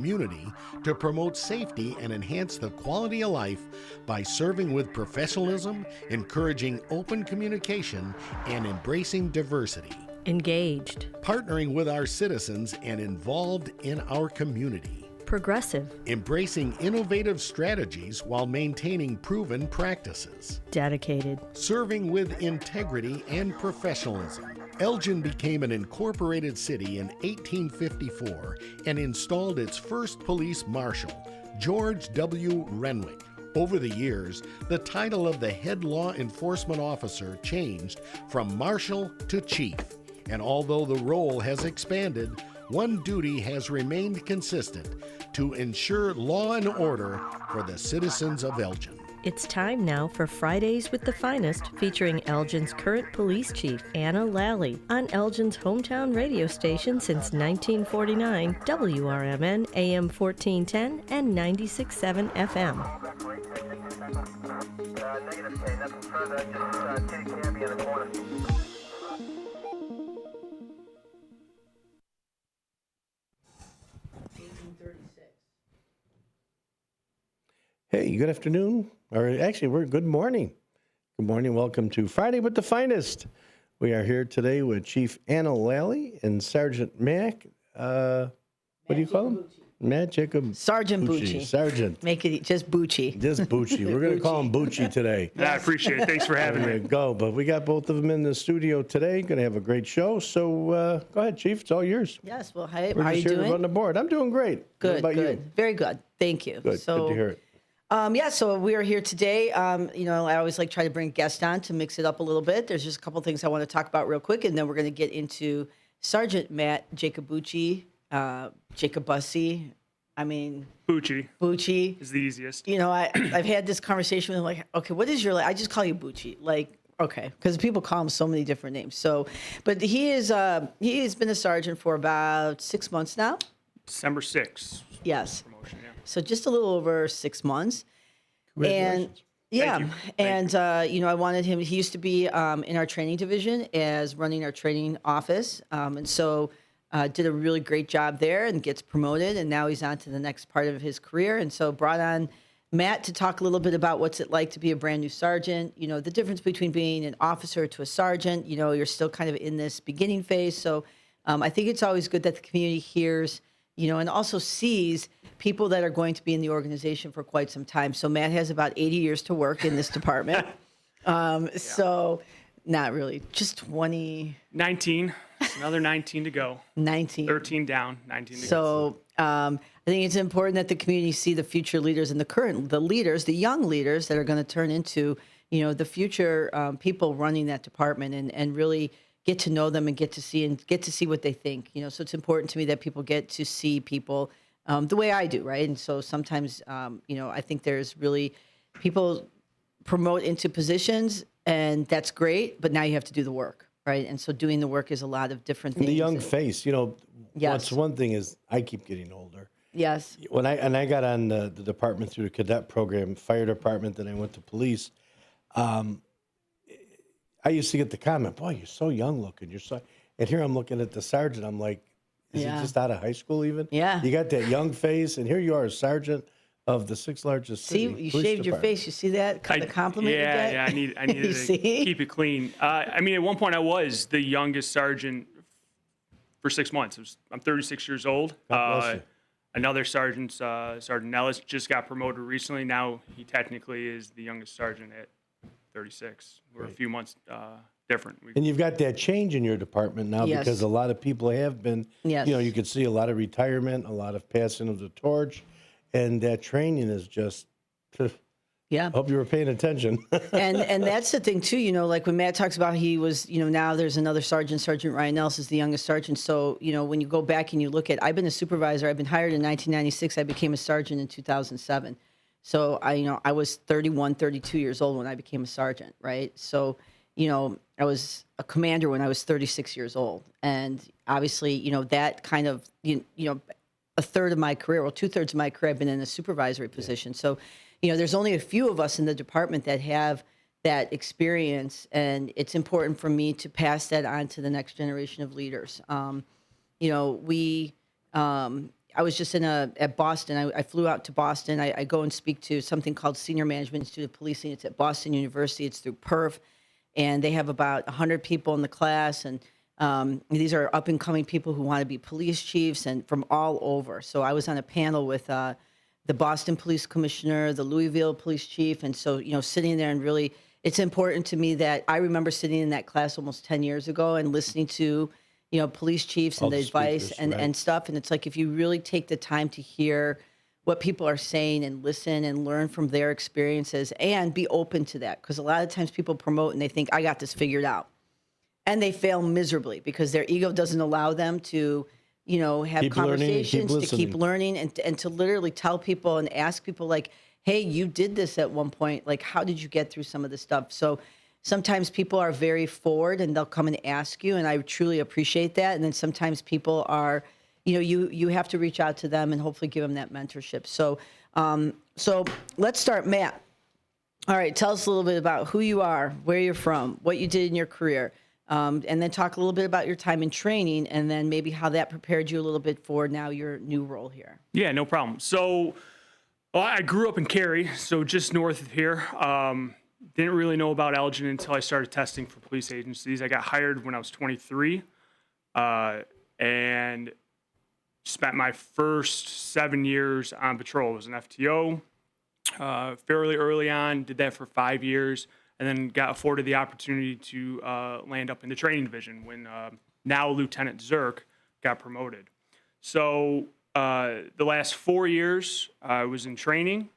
community to promote safety and enhance the quality of life by serving with professionalism, encouraging open communication, and embracing diversity. Engaged. Partnering with our citizens and involved in our community. Progressive. Embracing innovative strategies while maintaining proven practices. Dedicated. Serving with integrity and professionalism. Elgin became an incorporated city in 1854 and installed its first police marshal, George W. Renwick. Over the years, the title of the head law enforcement officer changed from marshal to chief. And although the role has expanded, one duty has remained consistent: to ensure law and order for the citizens of Elgin. It's time now for Fridays with the Finest, featuring Elgin's current police chief, Anna Lalley, on Elgin's hometown radio station since 1949, WRMN AM 1410 and 96.7 FM. Negative K, nothing further, just take Camby in the corner. Hey, good afternoon, or actually, we're good morning. Good morning. Welcome to Friday with the Finest. We are here today with Chief Anna Lalley and Sergeant Mac. What do you call him? Matt Jacob. Sergeant Bucci. Sergeant. Make it just Bucci. Just Bucci. We're going to call him Bucci today. I appreciate it. Thanks for having There me. you go. But we got both of them in the studio today. Going to have a great show. So go ahead, Chief. It's all yours. Yes. Well, hey, We're how are just you here to doing? run the board. I'm doing great. What Good. about Good. you? Very good. Thank you. Good. So, Good to hear it. So we are here today. I always like try to bring guests on to mix it up a little bit. There's just a couple things I want to talk about real quick, and then we're going to get into Sergeant Matt Jacobucci, Jacobussi. Bucci Is the easiest. I've had this conversation with him, like, okay, what is your, I just call you Bucci. Like, okay, because people call him so many different names. So, but he has been a sergeant for about 6 months now. December 6th. Yes. Promotion, yeah. So just a little over 6 months. And Congratulations. yeah, Thank you. and I wanted him. He used to be in our training division as running our training office, and so did a really great job there and gets promoted. And now he's on to the next part of his career. And so brought on Matt to talk a little bit about what's it like to be a brand new sergeant. The difference between being an officer to a sergeant. You're still kind of in this beginning phase. So I think it's always good that the community hears, and also sees people that are going to be in the organization for quite some time. So Matt has about 80 years to work in this department. So not really, just 20. 19. It's another 19 to go. 19. 13 down, 19 to go. So I think it's important that the community see the future leaders and the young leaders that are going to turn into, the future people running that department, and really get to know them and get to see what they think. So it's important to me that people get to see people the way I do, right? And so sometimes, I think there's really people promote into positions, and that's great, but now you have to do the work, right? And so doing the work is a lot of different things. And the young face, Yes. what's one thing is I keep getting older. Yes. When I got on the department through the cadet program, fire department, then I went to police. I used to get the comment, "Boy, you're so young looking. And here I'm looking at the sergeant. I'm like, is he just out of high school even? Yeah. You got that young face, and here you are, a sergeant of the sixth largest See, city. you police shaved your department. face. You see that? The compliment you get? Yeah, I needed to See? keep it clean. At one point I was the youngest sergeant for 6 months. I'm 36 years old. God bless you. Another sergeant, Sergeant Nellis, just got promoted recently. Now he technically is the youngest sergeant at 36. We're a few months different. And you've got that change in your department now Yes. because a lot of people have been, Yes. you could see a lot of retirement, a lot of passing of the torch, and that training is just, Yeah. hope you were paying attention. and that's the thing too, like when Matt talks about he was, now there's another sergeant, Sergeant Ryan Ellis is the youngest sergeant. So, when you go back and you look at, I've been a supervisor, I've been hired in 1996, I became a sergeant in 2007. So I was 31, 32 years old when I became a sergeant, right? So, I was a commander when I was 36 years old. And obviously, that kind of, a third of my career, well, 2/3 of my career, I've been in a supervisory position. So, there's only a few of us in the department that have that experience, and it's important for me to pass that on to the next generation of leaders. We I was just at Boston. I flew out to Boston. I go and speak to something called Senior Management Institute of Policing. It's at Boston University. It's through PERF, and they have about 100 people in the class, and these are up and coming people who want to be police chiefs and from all over. So I was on a panel with the Boston Police Commissioner, the Louisville Police Chief, and so sitting there and really, it's important to me that I remember sitting in that class almost 10 years ago and listening to police chiefs and All the the advice speakers, and, right. and stuff. And it's like, if you really take the time to hear what people are saying and listen and learn from their experiences and be open to that. Because a lot of times people promote and they think, I got this figured out. And they fail miserably because their ego doesn't allow them to, have Keep learning and keep conversations, to keep listening. learning and to literally tell people and ask people like, hey, you did this at one point. Like, how did you get through some of this stuff? So sometimes people are very forward and they'll come and ask you, and I truly appreciate that. And then sometimes people are, you have to reach out to them and hopefully give them that mentorship. So, so let's start, Matt. All right, tell us a little bit about who you are, where you're from, what you did in your career, and then talk a little bit about your time in training, and then maybe how that prepared you a little bit for now your new role here. Yeah, no problem. So I grew up in Cary, so just north of here. Didn't really know about Elgin until I started testing for police agencies. I got hired when I was 23, and spent my first 7 years on patrol. I was an FTO fairly early on, did that for 5 years, and then got afforded the opportunity to land up in the training division when now Lieutenant Zirk got promoted. So the last 4 years I was in training,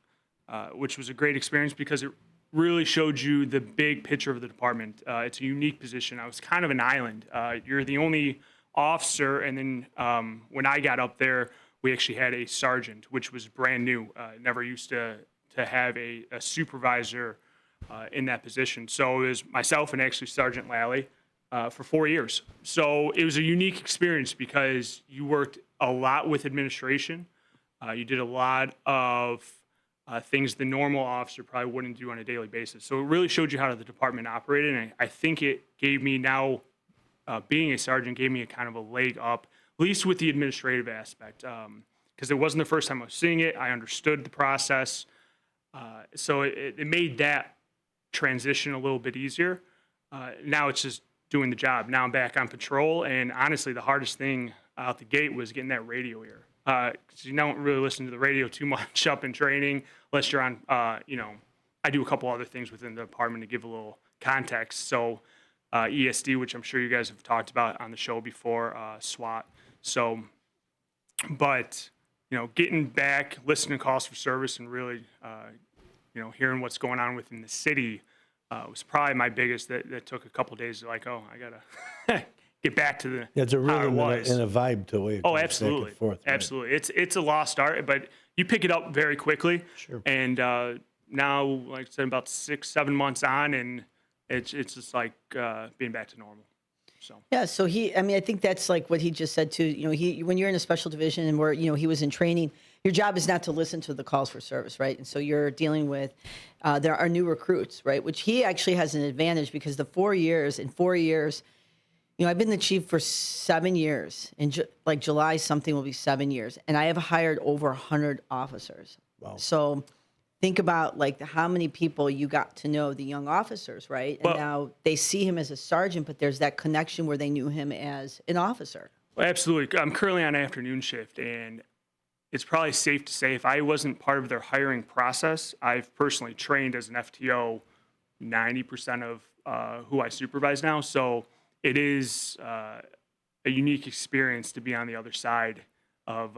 which was a great experience because it really showed you the big picture of the department. It's a unique position. I was kind of an island. You're the only officer, and then when I got up there, we actually had a sergeant, which was brand new. Never used to have a supervisor in that position. So it was myself and actually Sergeant Lalley for 4 years. So it was a unique experience because you worked a lot with administration. You did a lot of things the normal officer probably wouldn't do on a daily basis. So it really showed you how the department operated, and I think it gave me now, being a sergeant, gave me a kind of a leg up, at least with the administrative aspect, because it wasn't the first time I was seeing it. I understood the process, so it made that transition a little bit easier. Now it's just doing the job. Now I'm back on patrol, and honestly, the hardest thing out the gate was getting that radio ear. Because you don't really listen to the radio too much up in training unless you're on, I do a couple other things within the department to give a little context. So ESD, which I'm sure you guys have talked about on the show before, SWAT. So, but, getting back, listening to calls for service and really, hearing what's going on within the city was probably my biggest. That took a couple days to like, oh, I got to get back to the It's a how it rhythm was. and a vibe to it. Oh, absolutely, Forth, right? absolutely. It's a lost art, but you pick it up very quickly. Sure. And now, like I said, about 6-7 months on, and it's just like being back to normal. So Yeah, so I think that's like what he just said too. When you're in a special division and where, he was in training, your job is not to listen to the calls for service, right? And so you're dealing with, there are new recruits, right? Which he actually has an advantage because in 4 years, I've been the chief for 7 years. In July, something will be 7 years. And I have hired over 100 officers. Wow. So think about how many people you got to know, the young officers, right? And Well- now they see him as a sergeant, but there's that connection where they knew him as an officer. well, absolutely. I'm currently on afternoon shift, and it's probably safe to say if I wasn't part of their hiring process, I've personally trained as an FTO 90% of who I supervise now. So it is a unique experience to be on the other side of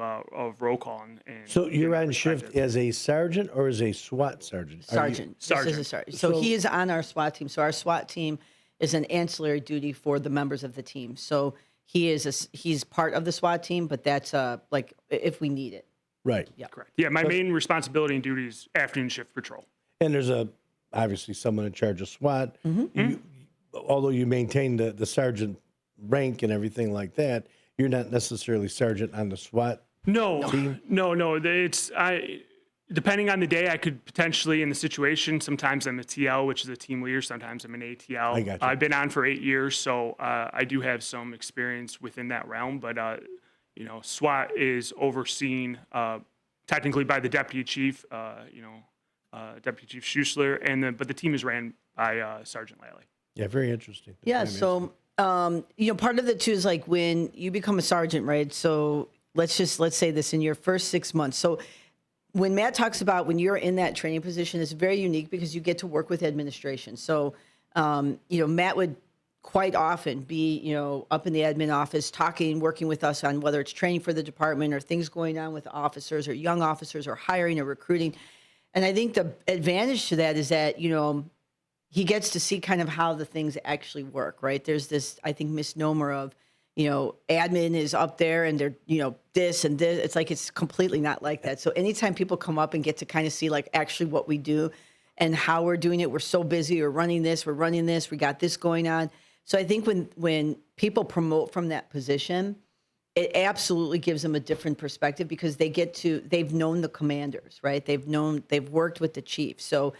roll call. And So get you're that on shift perspective. as a sergeant or as a SWAT sergeant? Are you- Sergeant. This is a Sergeant. sergeant. So he is on our SWAT team. So our SWAT team is an ancillary duty for the members of the team. So he's part of the SWAT team, but that's if we need it. Right. Yeah. Correct. Yeah, my main responsibility and duty is afternoon shift patrol. And there's obviously someone in charge of SWAT. Although you maintain the sergeant rank and everything like that, you're not necessarily sergeant on the SWAT. No. It's depending on the day, I could potentially, in the situation, sometimes I'm a TL, which is a team leader. Sometimes I'm an ATL. I got you. I've been on for 8 years, so I do have some experience within that realm. But SWAT is overseen technically by the deputy chief, Deputy Chief Schussler, but the team is ran by Sergeant Lalley. Yeah, very interesting. That's Yeah. why I'm asking. So, part of it too is like when you become a sergeant, right? So let's say this in your first 6 months. So when Matt talks about when you're in that training position, it's very unique because you get to work with administration. So, Matt would quite often be, up in the admin office working with us on whether it's training for the department or things going on with officers or young officers or hiring or recruiting. And I think the advantage to that is that, he gets to see kind of how the things actually work, right? There's this, I think, misnomer of, admin is up there and they're, this and this. It's like, it's completely not like that. So anytime people come up and get to kind of see like actually what we do and how we're doing it, we're so busy, we're running this, we got this going on. So I think when people promote from that position, it absolutely gives them a different perspective because they've known the commanders, right? They've worked with the chief. So,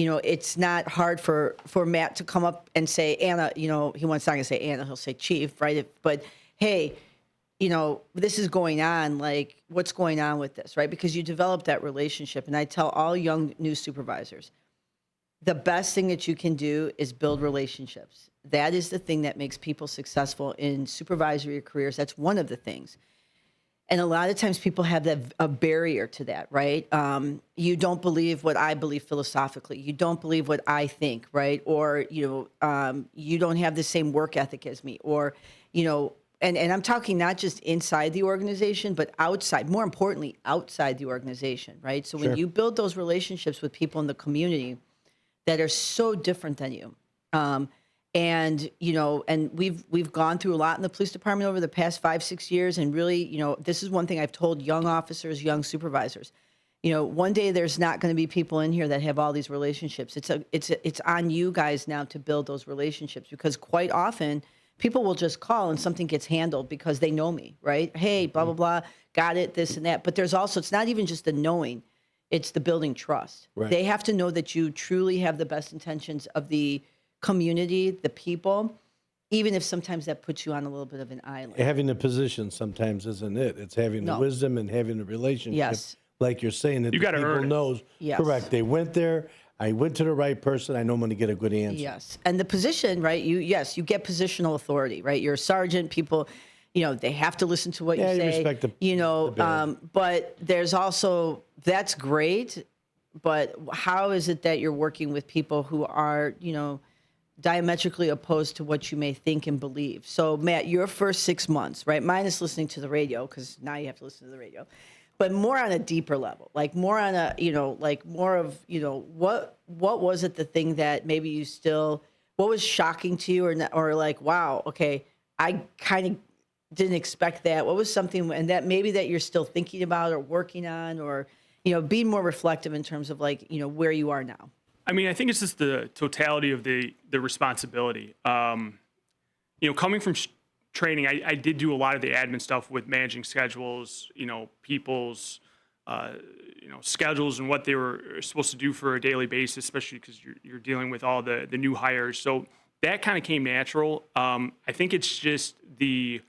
it's not hard for Matt to come up and say, Anna, he wants not going to say Anna, he'll say chief, right? But hey, this is going on, like what's going on with this, right? Because you develop that relationship. And I tell all young new supervisors, the best thing that you can do is build relationships. That is the thing that makes people successful in supervisory careers. That's one of the things. And a lot of times people have a barrier to that, right? You don't believe what I believe philosophically. You don't believe what I think, right? Or, you don't have the same work ethic as me. Or, and I'm talking not just inside the organization, but outside, more importantly, outside the organization, right? So when you build those relationships with people in the community that are so different than you, and we've gone through a lot in the police department over the past 5-6 years, and really, this is one thing I've told young officers, young supervisors. One day there's not going to be people in here that have all these relationships. It's on you guys now to build those relationships because quite often people will just call and something gets handled because they know me, right? Hey, blah blah blah, got it, this and that. But there's also it's not even just the knowing, it's the building trust. Right. They have to know that you truly have the best intentions of the community, the people, even if sometimes that puts you on a little bit of an island. Having the position sometimes isn't it. It's having the wisdom and having the relationship. Yes. Like you're saying, that You the gotta people earn it. knows. Yes. Correct. They went there. I went to the right person. I know I'm going to get a good answer. Yes. And the position, right? You get positional authority, right? You're a sergeant. People, they have to listen to what you say. Respect the badge. But there's also, that's great. But how is it that you're working with people who are, diametrically opposed to what you may think and believe? So, Matt, your first 6 months, right? Minus listening to the radio, because now you have to listen to the radio, but more on a deeper level, like more on a, like more of, what was it the thing that maybe you still, what was shocking to you or like, wow, okay, I kind of didn't expect that. What was something, and that maybe that you're still thinking about or working on or, being more reflective in terms of like, where you are now? I mean, I think it's just the totality of the responsibility. Coming from training, I did do a lot of the admin stuff with managing schedules, people's, schedules and what they were supposed to do for a daily basis, especially because you're dealing with all the new hires. So that kind of came natural. I think it's just I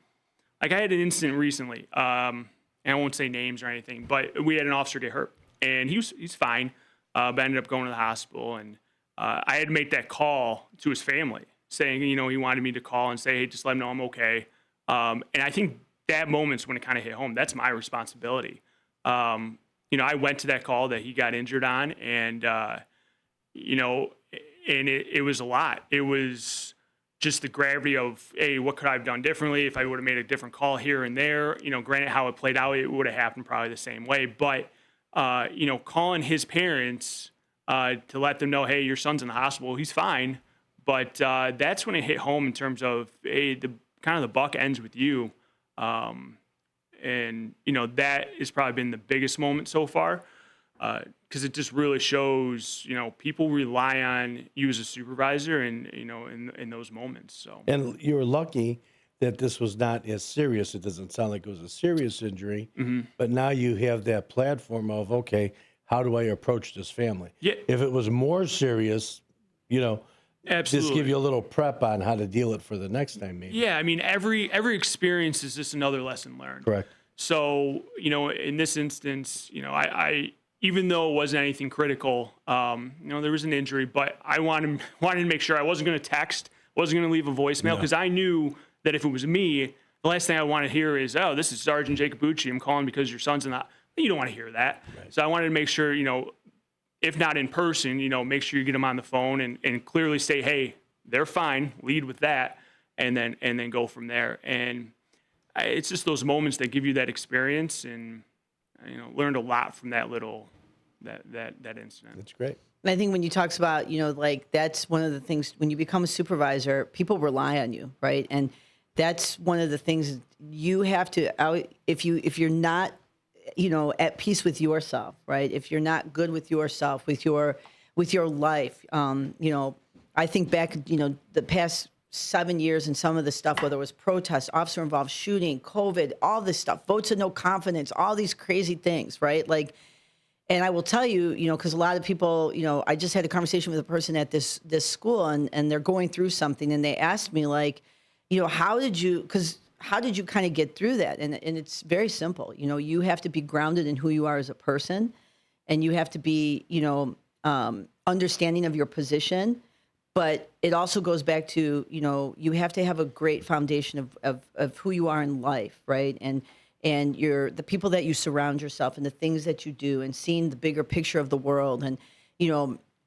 had an incident recently, and I won't say names or anything, but we had an officer get hurt, and he's fine. But ended up going to the hospital, and I had to make that call to his family, saying, he wanted me to call and say, hey, just let him know I'm okay. And I think that moment's when it kind of hit home. That's my responsibility. I went to that call that he got injured on, and and it was a lot. It was just the gravity of, hey, what could I have done differently if I would have made a different call here and there? Granted, how it played out, it would have happened probably the same way, but calling his parents to let them know, hey, your son's in the hospital, he's fine. But that's when it hit home in terms of, hey, the buck ends with you. And that has probably been the biggest moment so far, because it just really shows, people rely on you as a supervisor and, in those moments. So. And you were lucky that this was not as serious. It doesn't sound like it was a serious injury, but now you have that platform of, okay, how do I approach this family? Yeah. If it was more serious, Absolutely. just give you a little prep on how to deal it for the next time, maybe. Yeah, I mean, every experience is just another lesson learned. Correct. So, in this instance, I even though it wasn't anything critical, there was an injury, but I wanted to make sure I wasn't going to text, wasn't going to leave a voicemail, because I knew that if it was me, the last thing I want to hear is, "Oh, this is Sergeant Jacobucci. I'm calling because your son's in the." You don't want to hear that. Right. So I wanted to make sure, if not in person, make sure you get them on the phone and clearly say, "Hey, they're fine." Lead with that, and then go from there. And it's just those moments that give you that experience, and learned a lot from that that incident. That's great. And I think when you talks about, that's one of the things when you become a supervisor, people rely on you, right? And that's one of the things you have to, if you're not, at peace with yourself, right? If you're not good with yourself, with your life, I think back, the past 7 years and some of the stuff, whether it was protests, officer involved shooting, COVID, all this stuff, votes of no confidence, all these crazy things, right? Like, and I will tell you, because a lot of people, I just had a conversation with a person at this school, and they're going through something, and they asked me, like, how did you kind of get through that? And it's very simple. You have to be grounded in who you are as a person, and you have to be, understanding of your position. But it also goes back to, you have to have a great foundation of who you are in life, right? And the people that you surround yourself and the things that you do, and seeing the bigger picture of the world, and,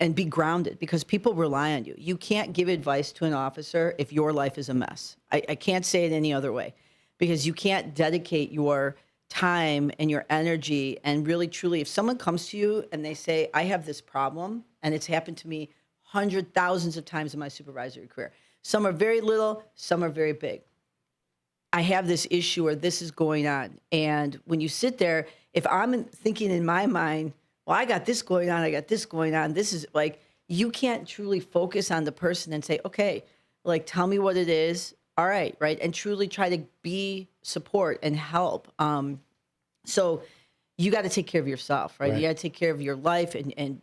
and be grounded, because people rely on you. You can't give advice to an officer if your life is a mess. I can't say it any other way, because you can't dedicate your time and your energy. And really, truly, if someone comes to you and they say, I have this problem, and it's happened to me thousands of times in my supervisory career. Some are very little, some are very big. I have this issue, or this is going on. And when you sit there, if I'm thinking in my mind, well, I got this going on, I got this going on, this is like, you can't truly focus on the person and say, okay, like, tell me what it is. All right, right? And truly try to be support and help. So you got to take care of yourself, right? You got to take care of your life, and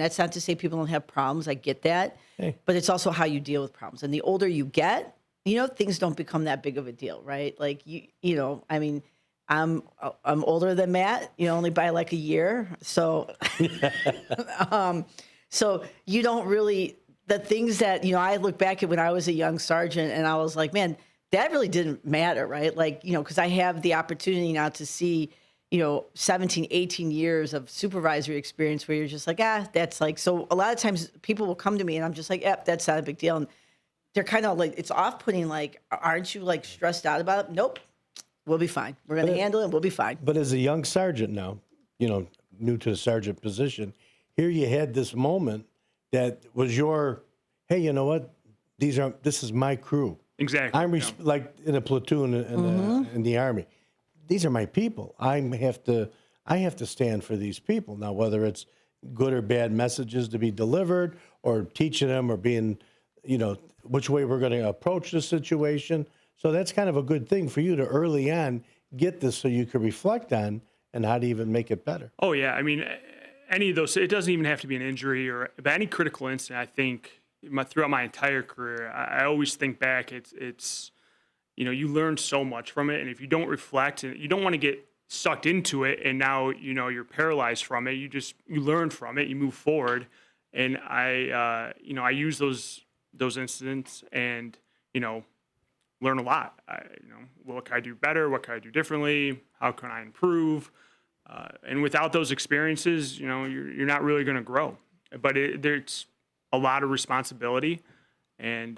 that's not to say people don't have problems. I get that, but it's also how you deal with problems. And the older you get, things don't become that big of a deal, right? Like I mean, I'm older than Matt, only by like a year, so so you don't really, the things that I look back at when I was a young sergeant, and I was like, man, that really didn't matter, right? Like because I have the opportunity now to see 17, 18 years of supervisory experience where you're just like, that's like, so a lot of times people will come to me and I'm just like, that's not a big deal. And they're kind of like, it's off-putting, like, aren't you like stressed out about it? Nope, we'll be fine. We're going to handle it. We'll be fine. But as a young sergeant now, new to the sergeant position, here you had this moment that was your, hey, you know what? This is my crew. Exactly. I'm like in a platoon in the Army. These are my people. I have to stand for these people. Now, whether it's good or bad messages to be delivered, or teaching them, or being, which way we're going to approach the situation. So that's kind of a good thing for you to early on get this, so you can reflect on and how to even make it better. Oh yeah, I mean, any of those. It doesn't even have to be an injury but any critical incident. I think throughout my entire career, I always think back. It's you learn so much from it, and if you don't reflect, and you don't want to get sucked into it, and now you're paralyzed from it. You learn from it, you move forward, and I use those incidents and learn a lot. What can I do better? What can I do differently? How can I improve? And without those experiences, you're not really going to grow. But there's a lot of responsibility, and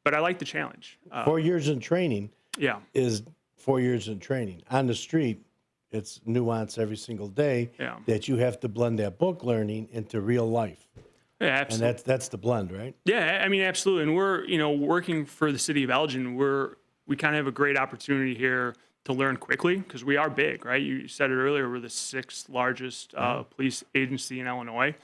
but I like the challenge. 4 years in training. Yeah. Is 4 years in training. On the street, it's nuance every single day that you have to blend that book learning into real life. Yeah, absolutely. And that's the blend, right? Yeah, I mean, absolutely. And we're, working for the city of Elgin, we kind of have a great opportunity here to learn quickly, because we are big, right? You said it earlier, we're the 6th largest police agency in Illinois.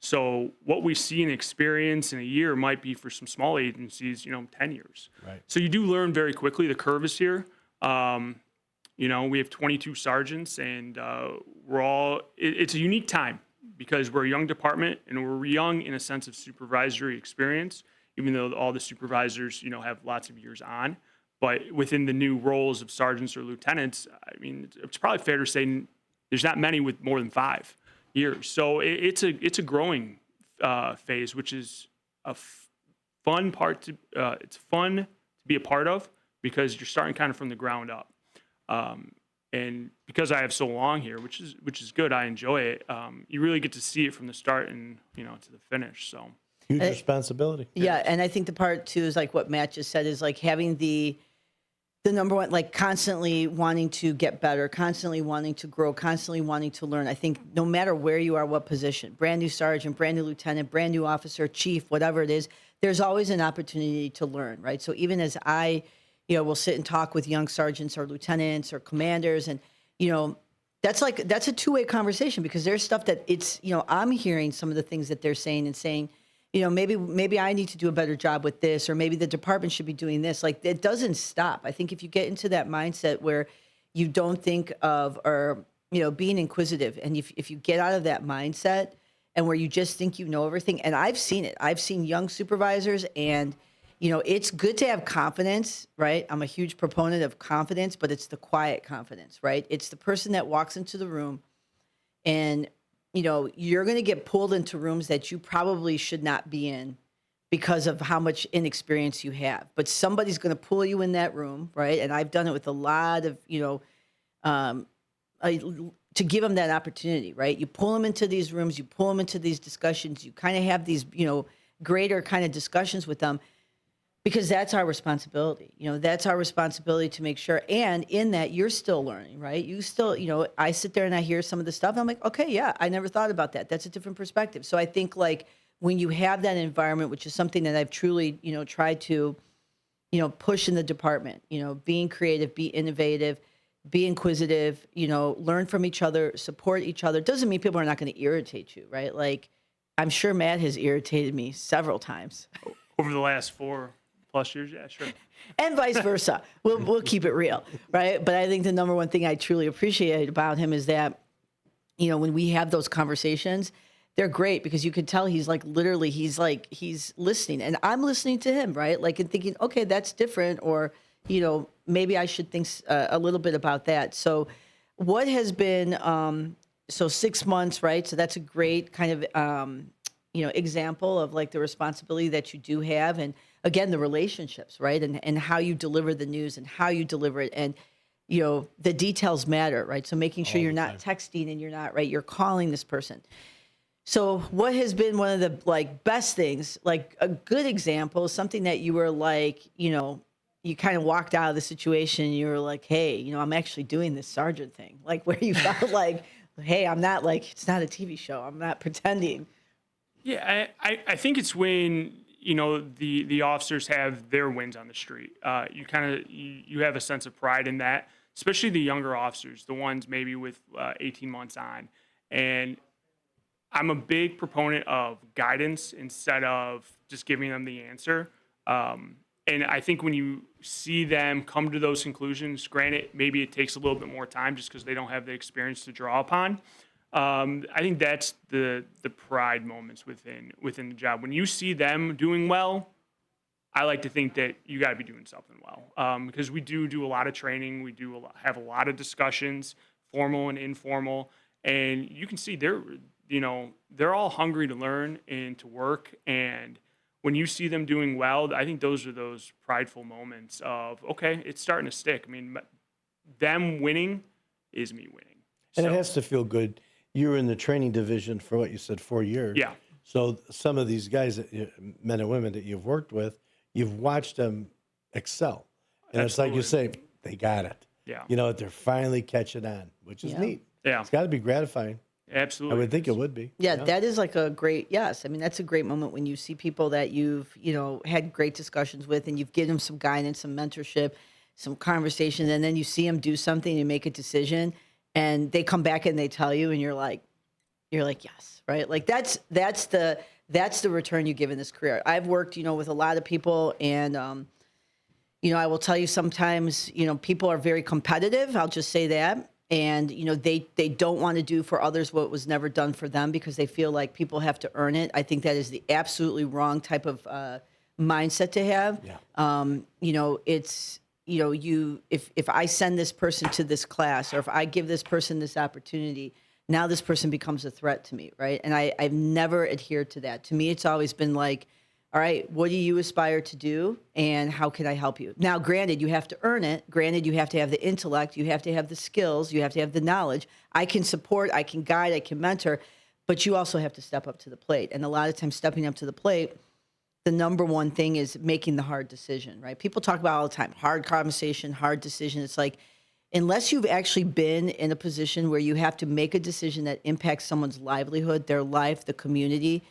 So what we see and experience in a year might be for some small agencies, 10 years. Right. So you do learn very quickly. The curve is here. We have 22 sergeants, and it's a unique time, because we're a young department and we're young in a sense of supervisory experience, even though all the supervisors, have lots of years on. But within the new roles of sergeants or lieutenants, I mean, it's probably fair to say there's not many with more than 5 years. So it's a growing phase, which is a fun part to. It's fun to be a part of because you're starting kind of from the ground up. And because I have so long here, which is good, I enjoy it. You really get to see it from the start and to the finish. So Huge responsibility. Yeah, and I think the part too is like what Matt just said is like having the number one, like constantly wanting to get better, constantly wanting to grow, constantly wanting to learn. I think no matter where you are, what position, brand new sergeant, brand new lieutenant, brand new officer, chief, whatever it is, there's always an opportunity to learn, right? So even as I, will sit and talk with young sergeants or lieutenants or commanders, and that's a two-way conversation because there's stuff that it's I'm hearing some of the things that they're saying and saying, maybe I need to do a better job with this, or maybe the department should be doing this. Like, it doesn't stop. I think if you get into that mindset where you don't think of, or, being inquisitive, and if you get out of that mindset and where you just think you know everything, and I've seen it. I've seen young supervisors, and, it's good to have confidence, right? I'm a huge proponent of confidence, but it's the quiet confidence, right? It's the person that walks into the room and you're going to get pulled into rooms that you probably should not be in because of how much inexperience you have. But somebody's going to pull you in that room, right? And I've done it with a lot of, to give them that opportunity, right? You pull them into these rooms, you pull them into these discussions, you kind of have these, greater kind of discussions with them because that's our responsibility. That's our responsibility to make sure. And in that, you're still learning, right? You still, I sit there and I hear some of the stuff and I'm like, okay, yeah, I never thought about that. That's a different perspective. So I think like when you have that environment, which is something that I've truly, tried to, push in the department, being creative, be innovative, be inquisitive, learn from each other, support each other. Doesn't mean people are not going to irritate you, right? Like I'm sure Matt has irritated me several times. over the last 4+ years, yeah, sure. And vice versa. We'll keep it real, right? But I think the number one thing I truly appreciate about him is that, when we have those conversations, they're great because you can tell he's like literally he's listening, and I'm listening to him, right? Like and thinking, okay, that's different, or maybe I should think a little bit about that. So, what has been 6 months, right? So that's a great kind of example of like the responsibility that you do have, and again, the relationships, right? And how you deliver the news and how you deliver it. And, the details matter, right? So making sure you're not texting and you're not, right? You're calling this person. So what has been one of the like best things, like a good example, something that you were like, you kind of walked out of the situation and you were like, hey, I'm actually doing this sergeant thing. Like where you felt like, hey, I'm not like, it's not a TV show. I'm not pretending. Yeah, I think it's when the officers have their wins on the street. You kind of you have a sense of pride in that, especially the younger officers, the ones maybe with 18 months on. And I'm a big proponent of guidance instead of just giving them the answer. And I think when you see them come to those conclusions, granted, maybe it takes a little bit more time just because they don't have the experience to draw upon. I think that's the pride moments within the job. When you see them doing well, I like to think that you got to be doing something well, because we do a lot of training. We have a lot of discussions, formal and informal, and you can see they're all hungry to learn and to work. And when you see them doing well, I think those are those prideful moments of, okay, it's starting to stick. I mean, them winning is me winning. And it has to feel good. You were in the training division for what you said, 4 years. Yeah. So some of these guys, men and women that you've worked with, you've watched them excel. And It's like you say, they got it. Yeah. They're finally catching on, which is neat. Yeah. It's got to be gratifying. Absolutely. I would think it would be. Yeah, that is like a great, yes. I mean, that's a great moment when you see people that you've, had great discussions with, and you've given them some guidance, some mentorship, some conversations, and then you see them do something and make a decision, and they come back and they tell you, and you're like, yes, right? Like that's the return you give in this career. I've worked, with a lot of people, and, I will tell you sometimes, people are very competitive. I'll just say that. and they don't want to do for others what was never done for them because they feel like people have to earn it. I think that is the absolutely wrong type of mindset to have. It's if I send this person to this class, or if I give this person this opportunity, now this person becomes a threat to me, right? And I've never adhered to that. To me, it's always been like, all right, what do you aspire to do, and how can I help you? Now, granted, you have to earn it. Granted, you have to have the intellect. You have to have the skills. You have to have the knowledge. I can support. I can guide. I can mentor. But you also have to step up to the plate. And a lot of times stepping up to the plate, the number one thing is making the hard decision, right? People talk about all the time, hard conversation, hard decision. It's like, unless you've actually been in a position where you have to make a decision that impacts someone's livelihood, their life, the community,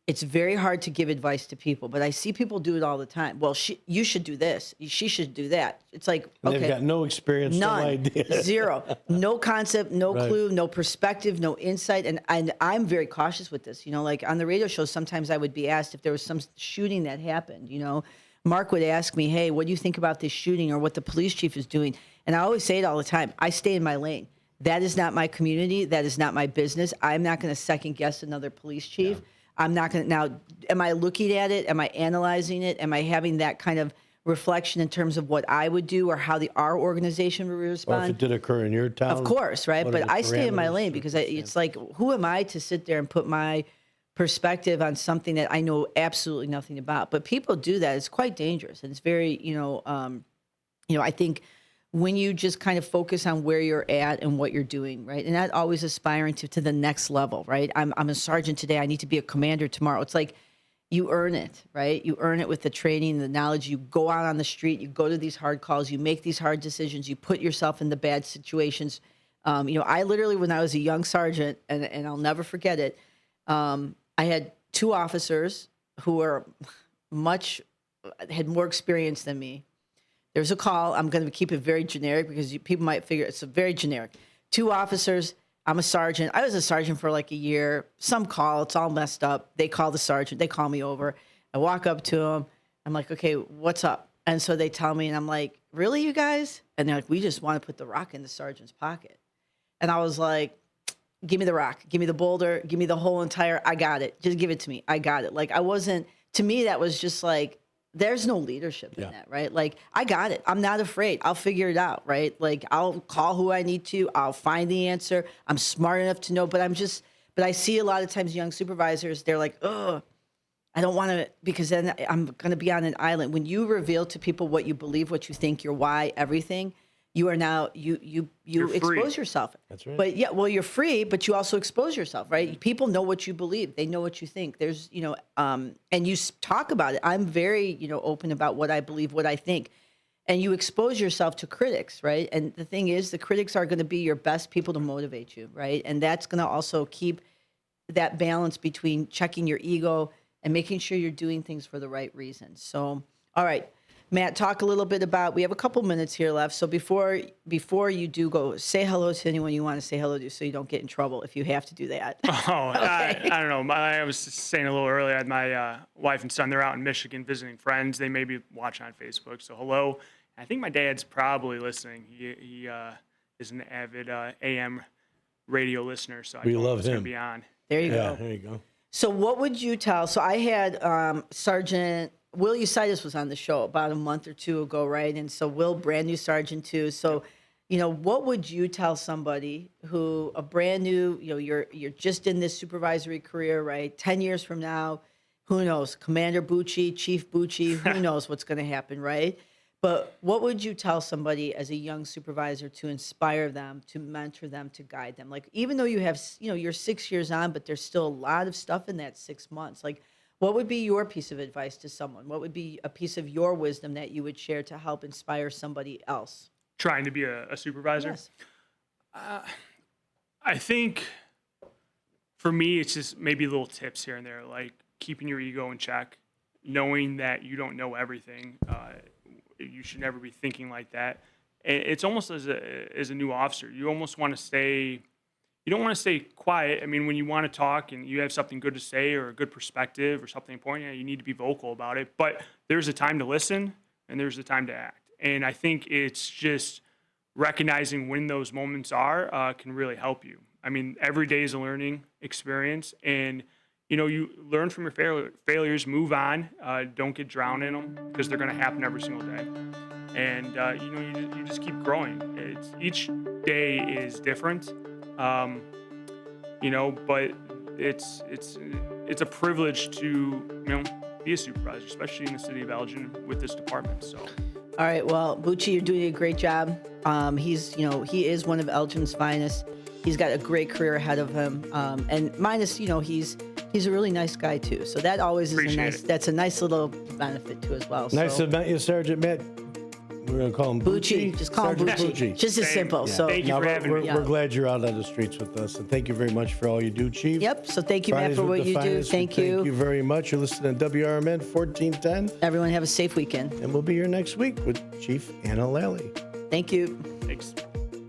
it's very hard to give advice to people. But I see people do it all the time. Well, you should do this. She should do that. It's like, And okay. they've got no experience, no None. idea. Zero. No concept, no Right. clue, no perspective, no insight. And I'm very cautious with this. Like on the radio show, sometimes I would be asked if there was some shooting that happened. Mark would ask me, hey, what do you think about this shooting, or what the police chief is doing? And I always say it all the time. I stay in my lane. That is not my community. That is not my business. I'm not going to second guess another police chief. Yeah. I'm not going to. Now, am I looking at it? Am I analyzing it? Am I having that kind of reflection in terms of what I would do, or how our organization would respond? Or if it did occur in your town. Of course, right? But I stay in my lane because it's like, who am I to sit there and put my perspective on something that I know absolutely nothing about? But people do that. It's quite dangerous. And it's very, I think when you just kind of focus on where you're at and what you're doing, right? And not always aspiring to the next level, right? I'm a sergeant today. I need to be a commander tomorrow. It's like, you earn it, right? You earn it with the training, the knowledge. You go out on the street, you go to these hard calls, you make these hard decisions, you put yourself in the bad situations. I literally, when I was a young sergeant, and I'll never forget it, I had two officers who were had more experience than me. There's a call. I'm going to keep it very generic because people might figure it's a very generic. Two officers. I'm a sergeant. I was a sergeant for like a year. Some call. It's all messed up. They call the sergeant. They call me over. I walk up to them. I'm like, okay, what's up? And so they tell me, and I'm like, really, you guys? And they're like, we just want to put the rock in the sergeant's pocket. And I was like, give me the rock. Give me the boulder. Give me the whole entire, I got it. Just give it to me. I got it. Like, to me, that was just like, there's no leadership in that, right? Like, I got it. I'm not afraid. I'll figure it out, right? Like, I'll call who I need to. I'll find the answer. I'm smart enough to know, but I see a lot of times young supervisors, they're like, oh, I don't want to, because then I'm going to be on an island. When you reveal to people what you believe, what you think, your why, everything, you are now, you expose yourself. That's right. But yeah, well, you're free, but you also expose yourself, right? People know what you believe. They know what you think. There's, and you talk about it. I'm very, open about what I believe, what I think. And you expose yourself to critics, right? And the thing is, the critics are going to be your best people to motivate you, right? And that's going to also keep that balance between checking your ego and making sure you're doing things for the right reasons. So, all right. Matt, talk a little bit about, we have a couple minutes here left. So before you do go, say hello to anyone you want to say hello to so you don't get in trouble if you have to do that. Oh, Okay. I don't know. I was saying a little earlier, I had my wife and son, they're out in Michigan visiting friends. They may be watching on Facebook. So hello. I think my dad's probably listening. He is an avid AM radio listener. So We I know love it's going him. to be on. There you Yeah, go. there you go. So what would you tell? So I had Sergeant Will Eusitis was on the show about a month or two ago, right? And so Will, brand new sergeant too. So, what would you tell somebody who a brand new, you're just in this supervisory career, right? 10 years from now, who knows? Commander Bucci, Chief Bucci, who knows what's going to happen, right? But what would you tell somebody as a young supervisor to inspire them, to mentor them, to guide them? Like, even though you have, you're 6 years on, but there's still a lot of stuff in that 6 months. Like, what would be your piece of advice to someone? What would be a piece of your wisdom that you would share to help inspire somebody else? Trying to be a supervisor. Yes. I think for me, it's just maybe little tips here and there, like keeping your ego in check, knowing that you don't know everything. You should never be thinking like that. It's almost as a new officer, you almost want to stay. You don't want to stay quiet. I mean, when you want to talk and you have something good to say or a good perspective or something important, you need to be vocal about it. But there's a time to listen and there's a time to act. And I think it's just recognizing when those moments are can really help you. I mean, every day is a learning experience, and you learn from your failures, move on, don't get drowned in them because they're going to happen every single day. And you just keep growing. Each day is different, but it's a privilege to be a supervisor, especially in the city of Elgin with this department. So. All right. Well, Bucci, you're doing a great job. He is one of Elgin's finest. He's got a great career ahead of him. And minus, he's a really nice guy too. So that always is that's a nice little benefit too as well. Nice to meet you, Sergeant Matt. We're going to call him Bucci. Just call him Sergeant Bucci. Just as simple. Yeah. So Thank you for having me. We're glad you're out on the streets with us, and thank you very much for all you do, Chief. Yep. So thank you, Matt, Fridays for with what the you do. Finest. Thank you. Thank you very much. You're listening to WRMN 1410, Everyone have a safe weekend. and we'll be here next week with Chief Anna Lalley. Thank you. Thanks.